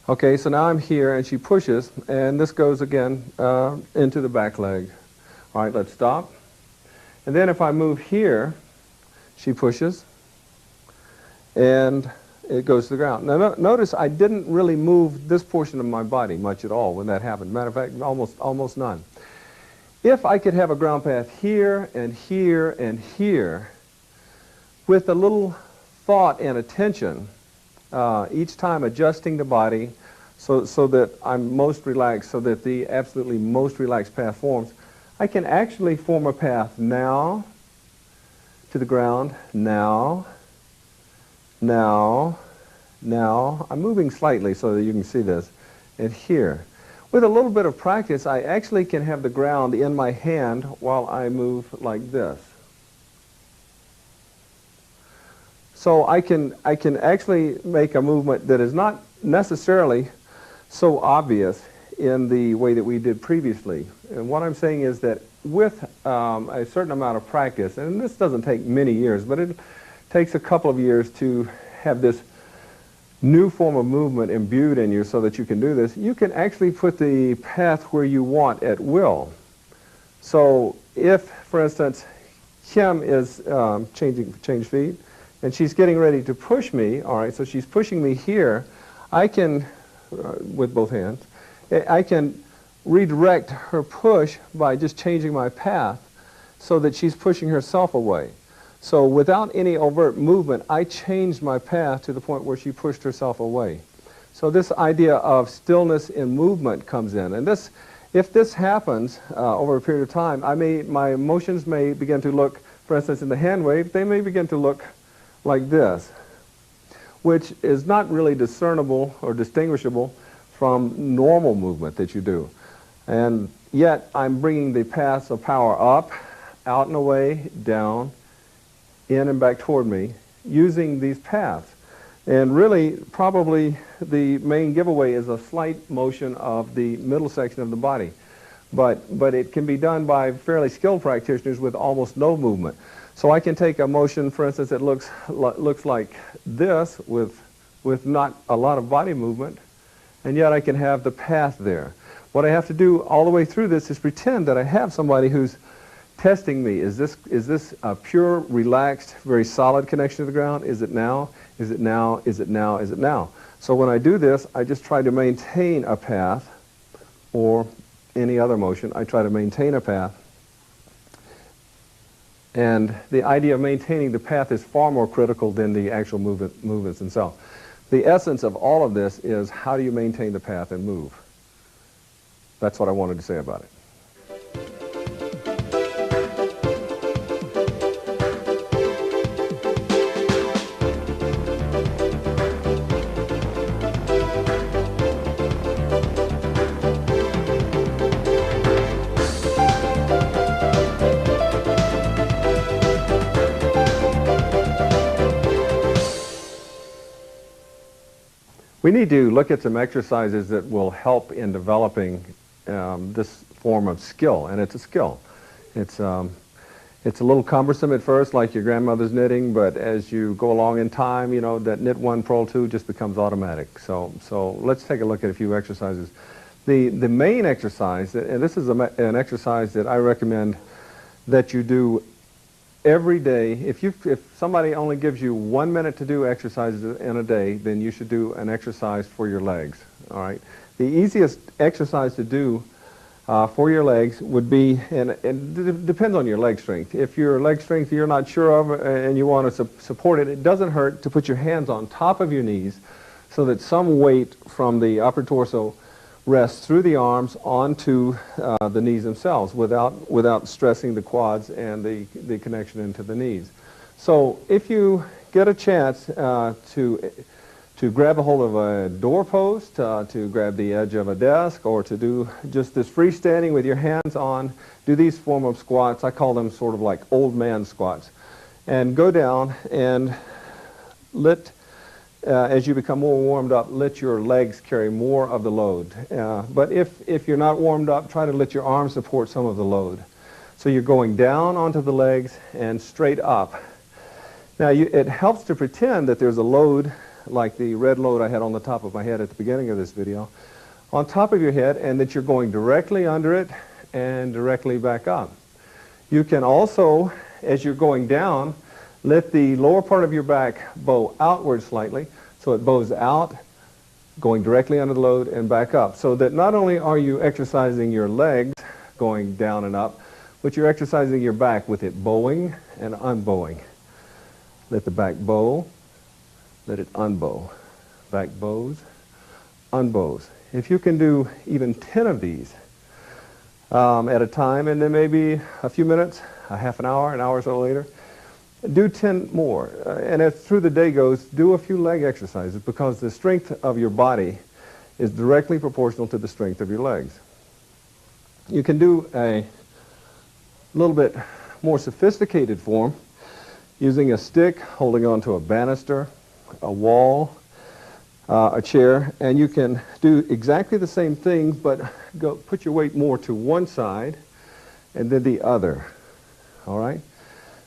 okay, so now I'm here and she pushes, and this goes again into the back leg. All right, let's stop. And then if I move here, she pushes, and it goes to the ground. Now notice I didn't really move this portion of my body much at all when that happened. Matter of fact, almost none. If I could have a ground path here and here and here, with a little thought and attention, each time adjusting the body so that I'm most relaxed, so that the absolutely most relaxed path forms, I can actually form a path now to the ground, now. I'm moving slightly so that you can see this, and here. With a little bit of practice, I actually can have the ground in my hand while I move like this. So I can actually make a movement that is not necessarily so obvious in the way that we did previously. And what I'm saying is that with a certain amount of practice, and this doesn't take many years, but it takes a couple of years to have this new form of movement imbued in you so that you can do this, you can actually put the path where you want at will. So if, for instance, Kim is change feet, and she's getting ready to push me, all right, so she's pushing me here, I can, with both hands, I can redirect her push by just changing my path so that she's pushing herself away. So without any overt movement, I changed my path to the point where she pushed herself away. So this idea of stillness in movement comes in. And this, if this happens over a period of time, my motions may begin to look, for instance, in the hand wave, they may begin to look like this, which is not really discernible or distinguishable from normal movement that you do. And yet I'm bringing the paths of power up, out and away, down, in and back toward me, using these paths. And really, probably the main giveaway is a slight motion of the middle section of the body. But it can be done by fairly skilled practitioners with almost no movement. So I can take a motion, for instance, that looks like this with not a lot of body movement, and yet I can have the path there. What I have to do all the way through this is pretend that I have somebody who's testing me. Is this a pure, relaxed, very solid connection to the ground? Is it now? Is it now? Is it now? Is it now? So when I do this, I just try to maintain a path, or any other motion, I try to maintain a path. And the idea of maintaining the path is far more critical than the actual movements themselves. The essence of all of this is how do you maintain the path and move? That's what I wanted to say about it. We need to look at some exercises that will help in developing this form of skill, and it's a skill. It's a little cumbersome at first, like your grandmother's knitting, but as you go along in time, you know, that knit 1, purl 2 just becomes automatic. So let's take a look at a few exercises. The main exercise, and this is an exercise that I recommend that you do every day. If somebody only gives you 1 minute to do exercises in a day, then you should do an exercise for your legs. All right. The easiest exercise to do for your legs would be, and it depends on your leg strength. If your leg strength you're not sure of and you want to support it, it doesn't hurt to put your hands on top of your knees so that some weight from the upper torso rests through the arms onto the knees themselves without stressing the quads and the connection into the knees. So if you get a chance to grab a hold of a doorpost, to grab the edge of a desk, or to do just this freestanding with your hands on, do these form of squats. I call them sort of like old man squats. And go down and as you become more warmed up, let your legs carry more of the load. But if you're not warmed up, try to let your arms support some of the load. So you're going down onto the legs and straight up. Now it helps to pretend that there's a load, like the red load I had on the top of my head at the beginning of this video, on top of your head, and that you're going directly under it and directly back up. You can also, as you're going down, let the lower part of your back bow outward slightly, so it bows out, going directly under the load and back up, so that not only are you exercising your legs going down and up, but you're exercising your back with it bowing and unbowing. Let the back bow, let it unbow. Back bows, unbows. If you can do even 10 of these at a time, and then maybe a few minutes, a half an hour or so later, do 10 more. And as through the day goes, do a few leg exercises, because the strength of your body is directly proportional to the strength of your legs. You can do a little bit more sophisticated form using a stick, holding onto a banister, a wall, a chair, and you can do exactly the same thing, but put your weight more to one side and then the other. All right?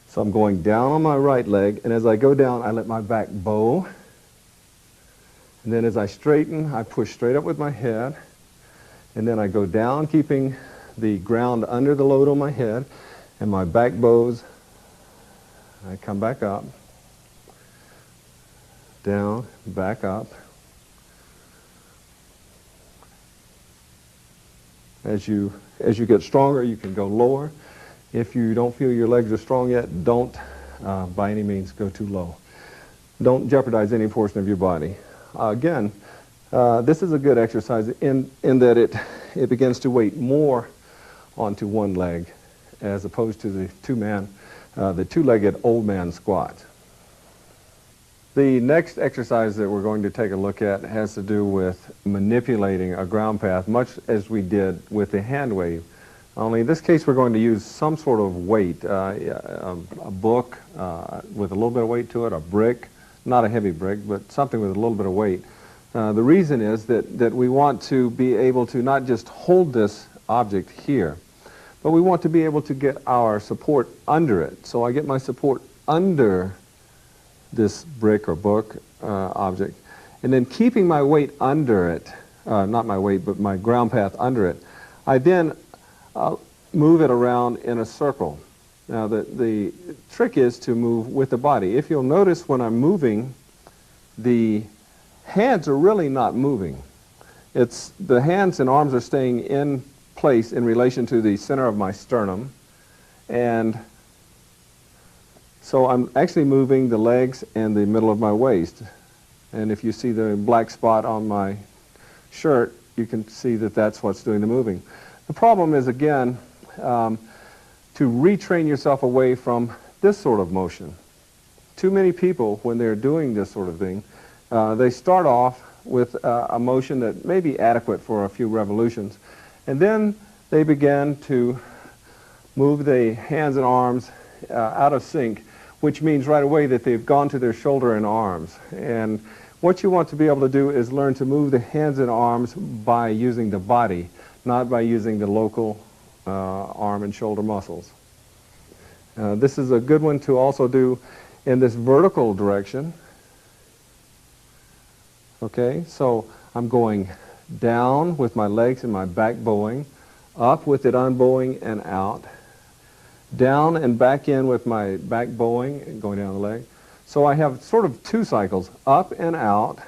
So I'm going down on my right leg, and as I go down, I let my back bow. And then as I straighten, I push straight up with my head, and then I go down, keeping the ground under the load on my head, and my back bows. I come back up, down, back up. As you get stronger, you can go lower. If you don't feel your legs are strong yet, don't by any means go too low. Don't jeopardize any portion of your body. Again, this is a good exercise in that it begins to weight more onto one leg as opposed to the two-legged old man squat. The next exercise that we're going to take a look at has to do with manipulating a ground path, much as we did with the hand wave. Only in this case we're going to use some sort of weight, a book with a little bit of weight to it, a brick, not a heavy brick, but something with a little bit of weight. The reason is that we want to be able to not just hold this object here, but we want to be able to get our support under it. So I get my support under this brick or book object, and then keeping my weight under it, not my weight, but my ground path under it, I then move it around in a circle. Now the trick is to move with the body. If you'll notice when I'm moving, the hands are really not moving. It's the hands and arms are staying in place in relation to the center of my sternum, and so I'm actually moving the legs and the middle of my waist. And if you see the black spot on my shirt, you can see that that's what's doing the moving. The problem is, again, to retrain yourself away from this sort of motion. Too many people, when they're doing this sort of thing, they start off with a motion that may be adequate for a few revolutions, and then they begin to move the hands and arms out of sync, which means right away that they've gone to their shoulder and arms. And what you want to be able to do is learn to move the hands and arms by using the body, not by using the local arm and shoulder muscles. This is a good one to also do in this vertical direction. Okay, so I'm going down with my legs and my back bowing, up with it unbowing and out, down and back in with my back bowing and going down the leg. So I have sort of two cycles, up and out,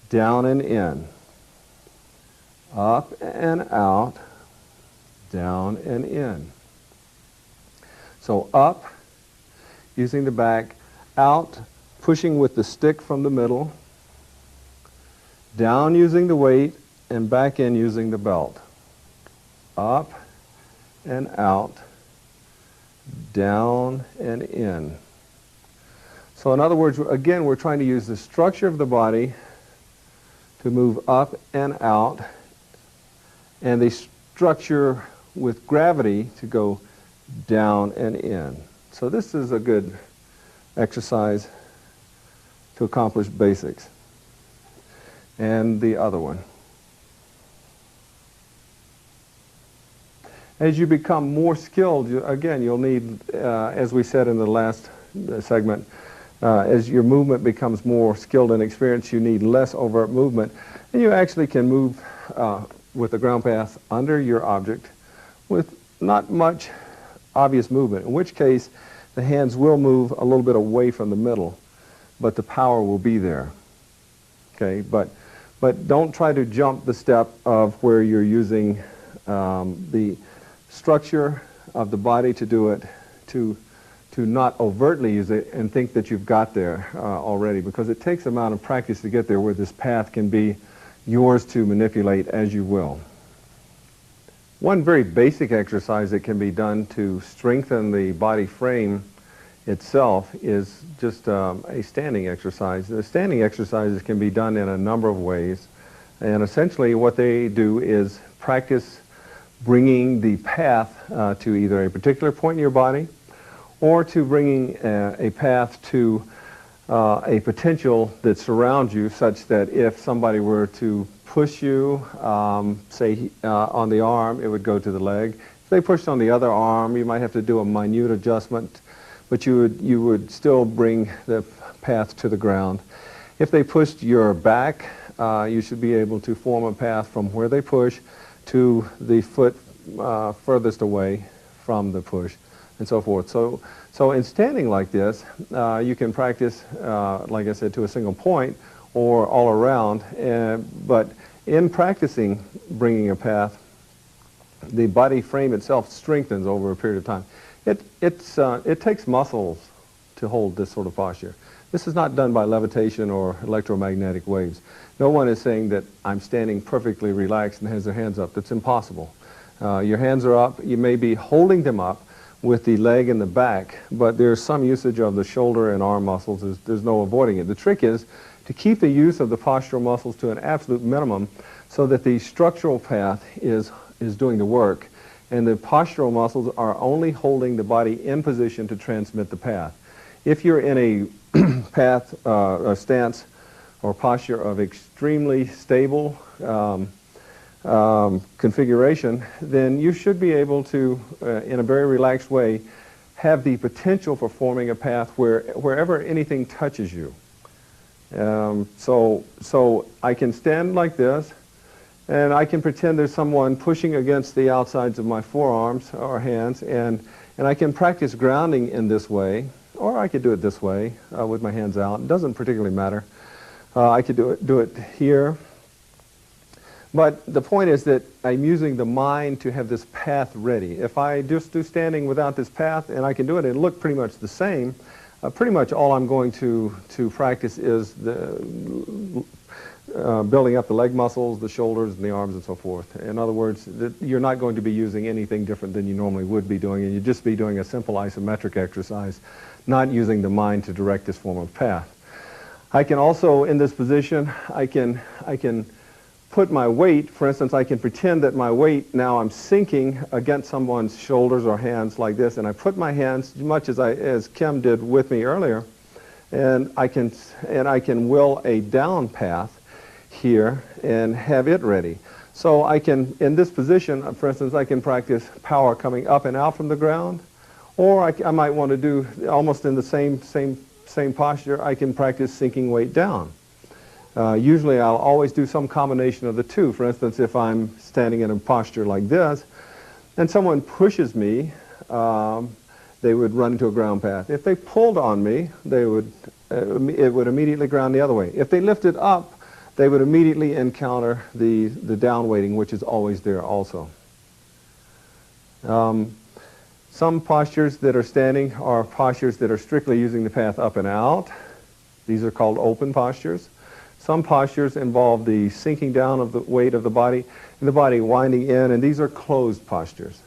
down and in, up and out, down and in. So up, using the back, out, pushing with the stick from the middle, down using the weight, and back in using the belt. Up and out, down and in. So in other words, again, we're trying to use the structure of the body to move up and out, and the structure with gravity to go down and in. So this is a good exercise to accomplish basics. And the other one. As you become more skilled, again, you'll need, as we said in the last segment, as your movement becomes more skilled and experienced, you need less overt movement. And you actually can move with the ground path under your object with not much obvious movement, in which case the hands will move a little bit away from the middle, but the power will be there. Okay, but don't try to jump the step of where you're using the structure of the body to do it, to not overtly use it and think that you've got there already, because it takes a amount of practice to get there where this path can be yours to manipulate as you will. One very basic exercise that can be done to strengthen the body frame itself is just a standing exercise. The standing exercises can be done in a number of ways, and essentially what they do is practice bringing the path to either a particular point in your body or to bringing a path to a potential that surrounds you, such that if somebody were to push you, say on the arm, it would go to the leg. If they pushed on the other arm, you might have to do a minute adjustment, but you would still bring the path to the ground. If they pushed your back, you should be able to form a path from where they push to the foot furthest away from the push, and so forth. So in standing like this, you can practice, like I said, to a single point or all around, but in practicing bringing a path, the body frame itself strengthens over a period of time. It takes muscles to hold this sort of posture. This is not done by levitation or electromagnetic waves. No one is saying that I'm standing perfectly relaxed and has their hands up. That's impossible. Your hands are up. You may be holding them up with the leg and the back, but there's some usage of the shoulder and arm muscles. There's no avoiding it. The trick is to keep the use of the postural muscles to an absolute minimum so that the structural path is doing the work, and the postural muscles are only holding the body in position to transmit the path. If you're in a a stance or posture of extremely stable configuration, then you should be able to, in a very relaxed way, have the potential for forming a path wherever anything touches you. So I can stand like this, and I can pretend there's someone pushing against the outsides of my forearms or hands, and I can practice grounding in this way, or I could do it this way with my hands out. It doesn't particularly matter. I could do it here. But the point is that I'm using the mind to have this path ready. If I just do standing without this path, and I can do it and look pretty much the same, pretty much all I'm going to practice is building up the leg muscles, the shoulders, and the arms, and so forth. In other words, you're not going to be using anything different than you normally would be doing, and you'd just be doing a simple isometric exercise, not using the mind to direct this form of path. I can also, in this position, I can put my weight, for instance, I can pretend that my weight, now I'm sinking against someone's shoulders or hands like this, and I put my hands, much as Kim did with me earlier, and I can will a down path here and have it ready. So I can, in this position, for instance, I can practice power coming up and out from the ground, or I might want to do, almost in the same posture, I can practice sinking weight down. Usually I'll always do some combination of the two. For instance, if I'm standing in a posture like this and someone pushes me, they would run into a ground path. If they pulled on me, it would immediately ground the other way. If they lifted up, they would immediately encounter the down weighting, which is always there also. Some postures that are standing are postures that are strictly using the path up and out. These are called open postures. Some postures involve the sinking down of the weight of the body and the body winding in, and these are closed postures.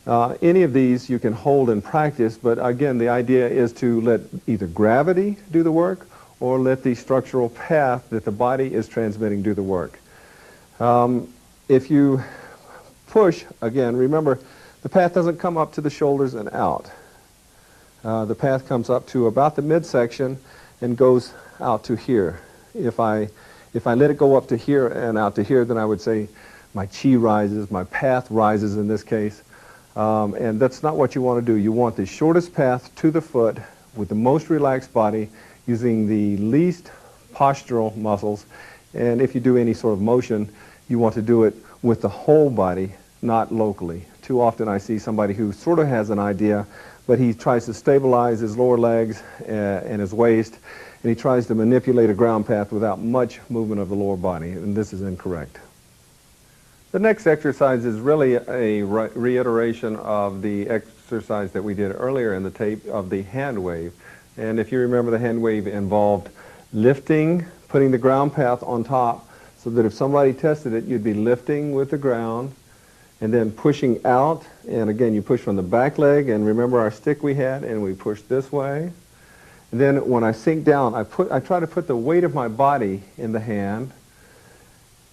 Any of these you can hold and practice, but again, the idea is to let either gravity do the work or let the structural path that the body is transmitting do the work. If you push, again, remember, the path doesn't come up to the shoulders and out. The path comes up to about the midsection and goes out to here. If I let it go up to here and out to here, then I would say my chi rises, my path rises in this case. And that's not what you want to do. You want the shortest path to the foot with the most relaxed body, using the least postural muscles. And if you do any sort of motion, you want to do it with the whole body, not locally. Too often I see somebody who sort of has an idea, but he tries to stabilize his lower legs and his waist, and he tries to manipulate a ground path without much movement of the lower body, and this is incorrect. The next exercise is really a reiteration of the exercise that we did earlier in the tape of the hand wave. And if you remember, the hand wave involved lifting, putting the ground path on top, so that if somebody tested it, you'd be lifting with the ground, and then pushing out, and again you push from the back leg, and remember our stick we had, and we push this way. And then when I sink down, I try to put the weight of my body in the hand,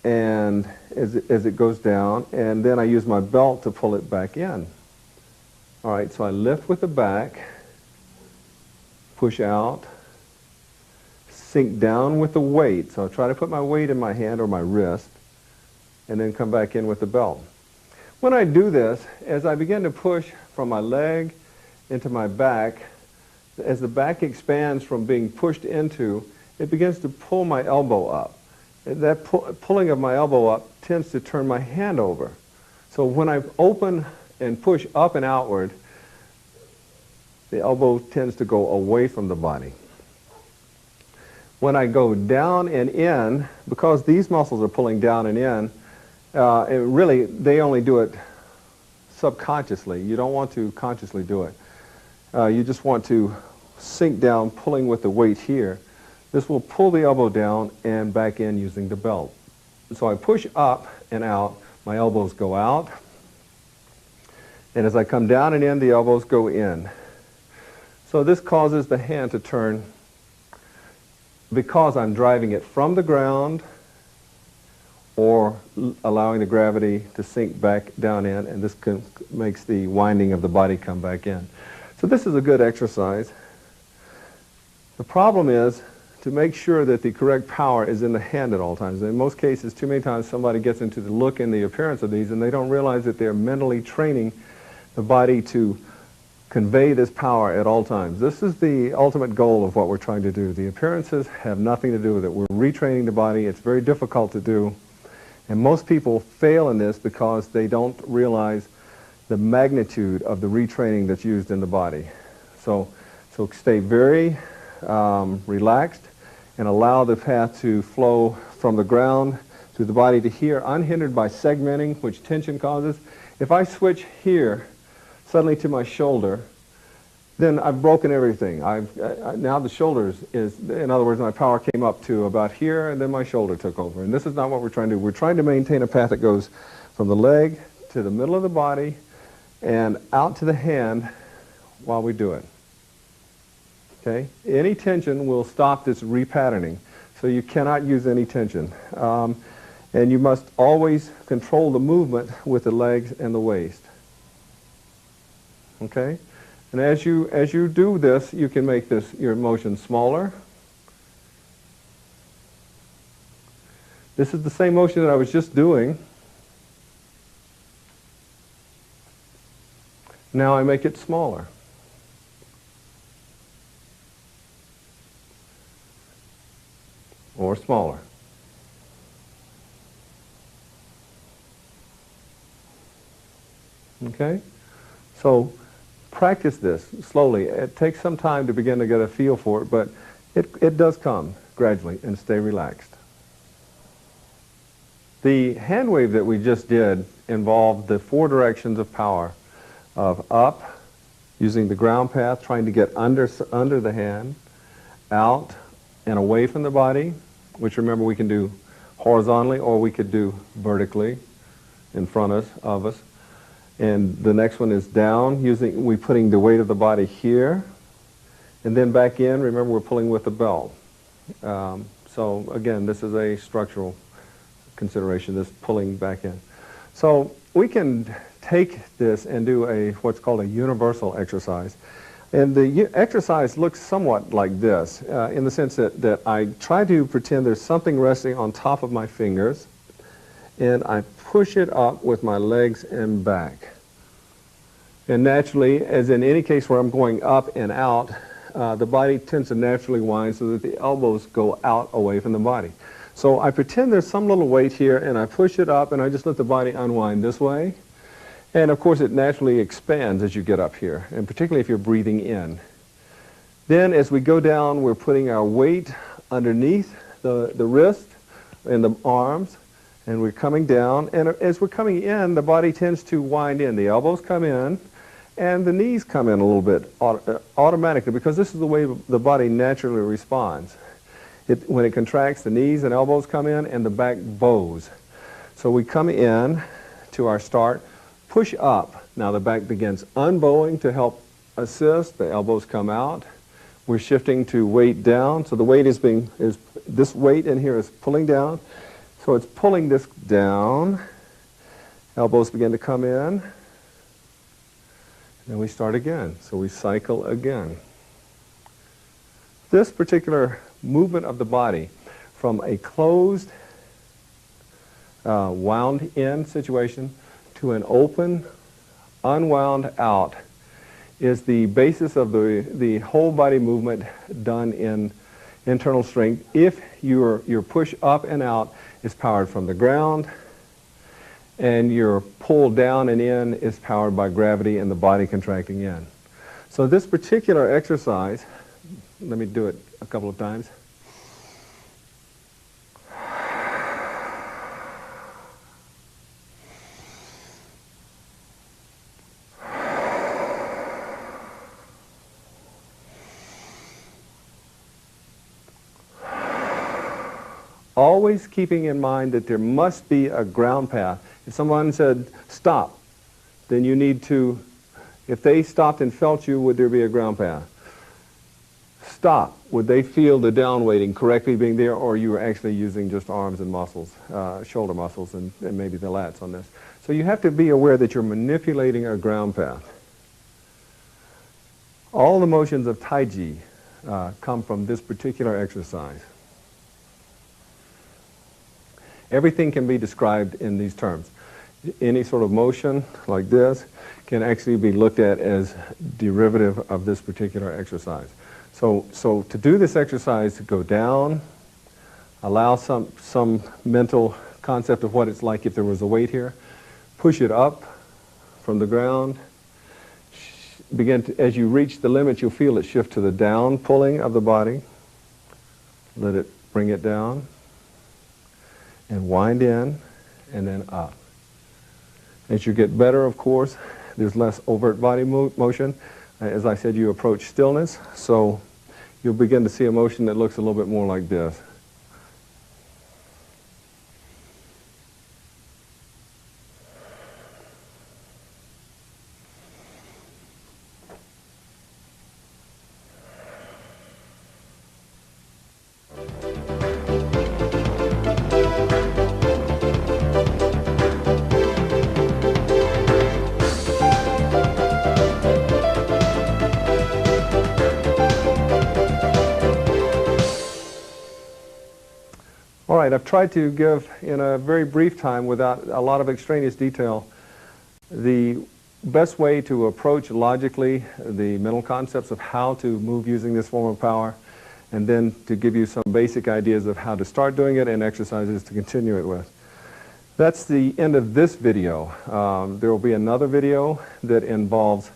and as it goes down, and then I use my belt to pull it back in. All right, so I lift with the back, push out, sink down with the weight. So I try to put my weight in my hand or my wrist, and then come back in with the belt. When I do this, as I begin to push from my leg into my back, as the back expands from being pushed into, it begins to pull my elbow up. And that pulling of my elbow up tends to turn my hand over. So when I open and push up and outward, the elbow tends to go away from the body. When I go down and in, because these muscles are pulling down and in, really they only do it subconsciously. You don't want to consciously do it. You just want to sink down, pulling with the weight here. This will pull the elbow down and back in using the belt. So I push up and out, my elbows go out. And as I come down and in, the elbows go in. So this causes the hand to turn, because I'm driving it from the ground or allowing the gravity to sink back down in, and this makes the winding of the body come back in. So this is a good exercise. The problem is to make sure that the correct power is in the hand at all times. In most cases, too many times somebody gets into the look and the appearance of these and they don't realize that they're mentally training the body to convey this power at all times. This is the ultimate goal of what we're trying to do. The appearances have nothing to do with it. We're retraining the body. It's very difficult to do. And most people fail in this because they don't realize the magnitude of the retraining that's used in the body. So stay very relaxed and allow the path to flow from the ground to the body to here, unhindered by segmenting, which tension causes. If I switch here suddenly to my shoulder, then I've broken everything. Now the shoulders is, in other words, my power came up to about here, and then my shoulder took over. And this is not what we're trying to do. We're trying to maintain a path that goes from the leg to the middle of the body and out to the hand while we do it. Okay? Any tension will stop this repatterning, so you cannot use any tension. And you must always control the movement with the legs and the waist. Okay? And as you do this, you can make your motion smaller. This is the same motion that I was just doing. Now I make it smaller. Or smaller. Okay? So practice this slowly. It takes some time to begin to get a feel for it, but it does come gradually, and stay relaxed. The hand wave that we just did involved the 4 directions of power of up, using the ground path, trying to get under the hand, out and away from the body, which remember we can do horizontally or we could do vertically in front of us. And the next one is down, we're putting the weight of the body here, and then back in. Remember, we're pulling with the belt. So again, this is a structural consideration, this pulling back in. So we can take this and do what's called a universal exercise. And the exercise looks somewhat like this, in the sense that I try to pretend there's something resting on top of my fingers, and I push it up with my legs and back. And naturally, as in any case where I'm going up and out, the body tends to naturally wind so that the elbows go out away from the body. So I pretend there's some little weight here, and I push it up, and I just let the body unwind this way. And of course, it naturally expands as you get up here, and particularly if you're breathing in. Then as we go down, we're putting our weight underneath the wrist and the arms, and we're coming down. And as we're coming in, the body tends to wind in. The elbows come in, and the knees come in a little bit automatically, because this is the way the body naturally responds. When it contracts, the knees and elbows come in, and the back bows. So we come in to our start, push up. Now the back begins unbowing to help assist. The elbows come out. We're shifting to weight down. So the weight this weight in here is pulling down. So it's pulling this down. Elbows begin to come in. And we start again. So we cycle again. this particular movement of the body from a closed, wound in situation to an open, unwound out is the basis of the whole body movement done in internal strength. If your push up and out is powered from the ground, and your pull down and in is powered by gravity and the body contracting in. So this particular exercise, let me do it a couple of times. Always keeping in mind that there must be a ground path. If someone said, stop, then you need to, if they stopped and felt you, would there be a ground path? Stop, would they feel the down weighting correctly being there, or you were actually using just arms and muscles, shoulder muscles and maybe the lats on this? So you have to be aware that you're manipulating a ground path. All the motions of Tai Chi come from this particular exercise. Everything can be described in these terms. Any sort of motion like this can actually be looked at as derivative of this particular exercise. So to do this exercise, go down, allow some mental concept of what it's like if there was a weight here, push it up from the ground, as you reach the limit, you'll feel it shift to the down pulling of the body. Let it bring it down and wind in and then up. As you get better, of course, there's less overt body motion. As I said, you approach stillness, so you'll begin to see a motion that looks a little bit more like this. All right, I've tried to give, in a very brief time, without a lot of extraneous detail, the best way to approach logically the mental concepts of how to move using this form of power, and then to give you some basic ideas of how to start doing it and exercises to continue it with. That's the end of this video. There will be another video that involves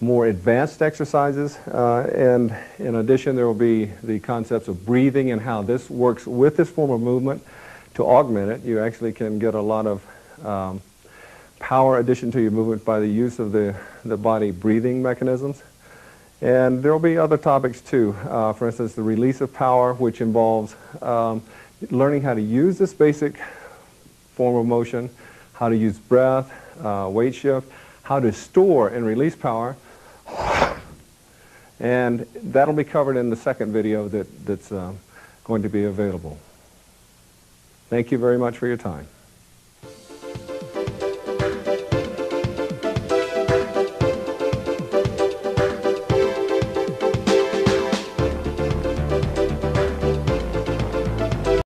more advanced exercises, and in addition there will be the concepts of breathing and how this works with this form of movement to augment it. You actually can get a lot of power addition to your movement by the use of the body breathing mechanisms. And there will be other topics too. For instance, the release of power, which involves learning how to use this basic form of motion, how to use breath, weight shift, how to store and release power. And that'll be covered in the second video that's going to be available. Thank you very much for your time.